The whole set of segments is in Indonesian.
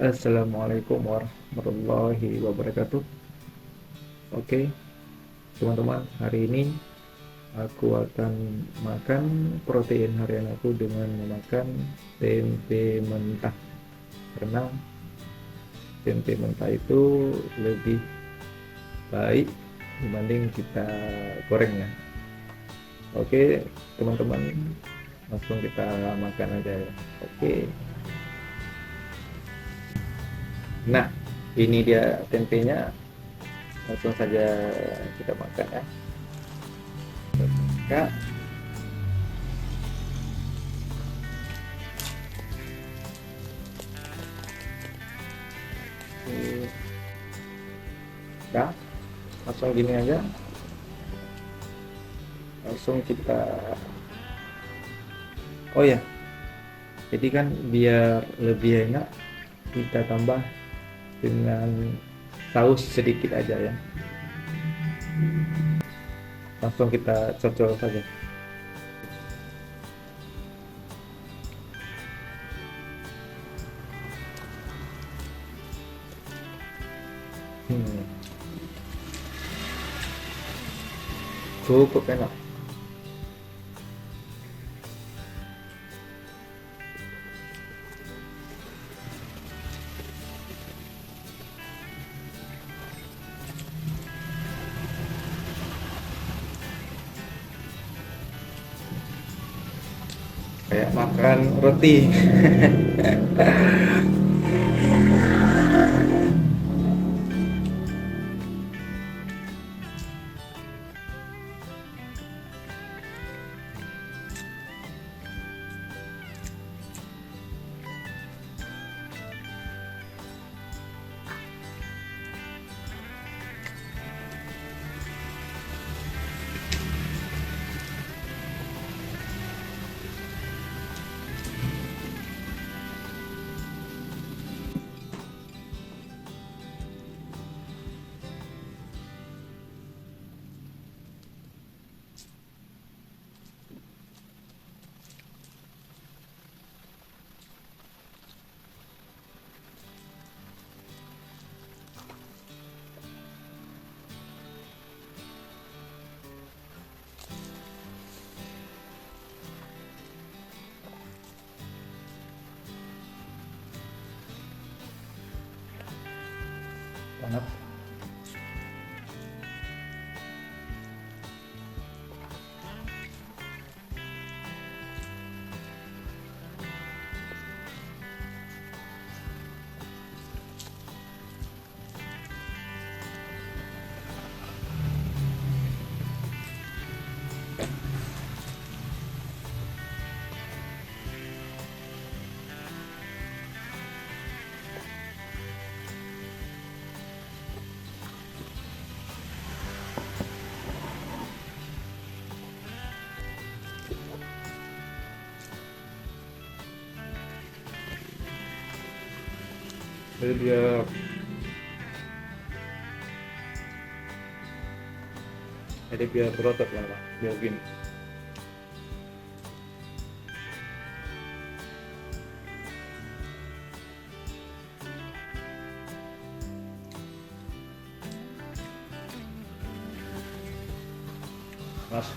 Assalamualaikum warahmatullahi wabarakatuh. Oke, teman-teman, hari ini aku akan makan protein harian aku dengan memakan tempe mentah. Karena tempe mentah itu lebih baik dibanding kita goreng ya. Oke, teman-teman, langsung kita makan aja ya. Oke. Nah, ini dia tempenya. Langsung saja kita makan ya. Kak, ya, langsung gini aja. Langsung kita, oh ya, jadi kan biar lebih enak kita tambah dengan saus sedikit aja ya. Langsung kita cocol saja. hmm, Cukup enak. Kayak makan roti. Banget. Jadi biar berotot lah, biar gini. Mas,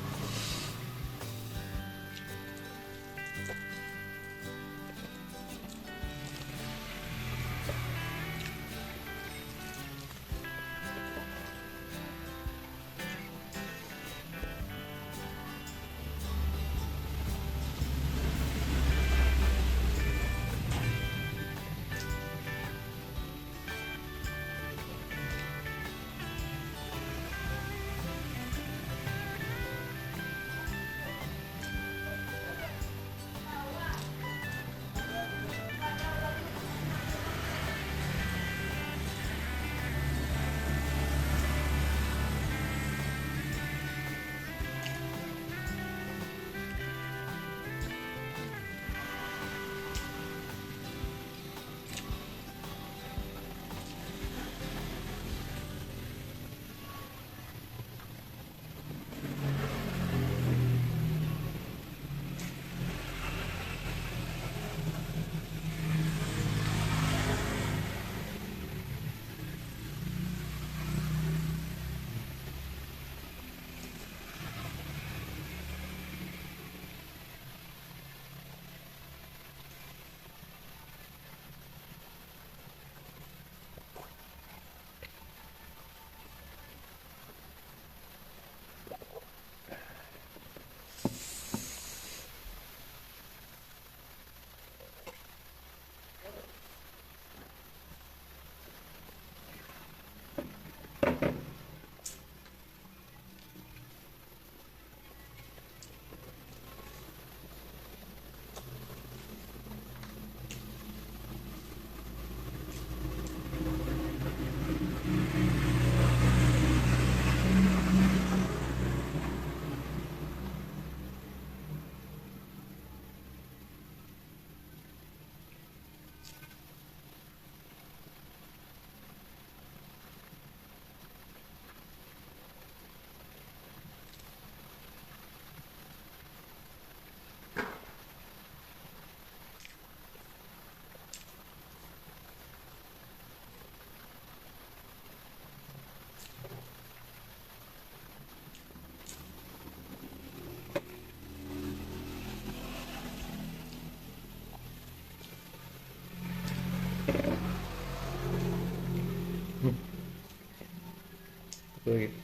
Betul gitu.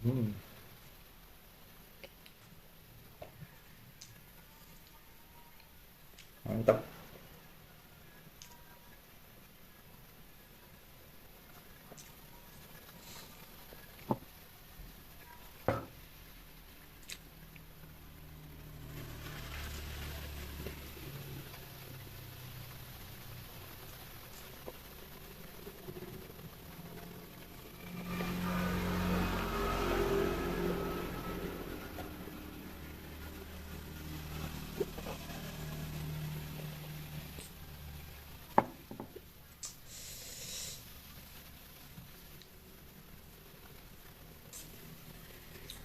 Hmm, mantap.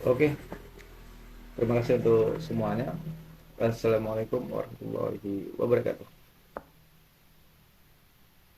Oke, terima kasih untuk semuanya. Assalamualaikum warahmatullahi wabarakatuh.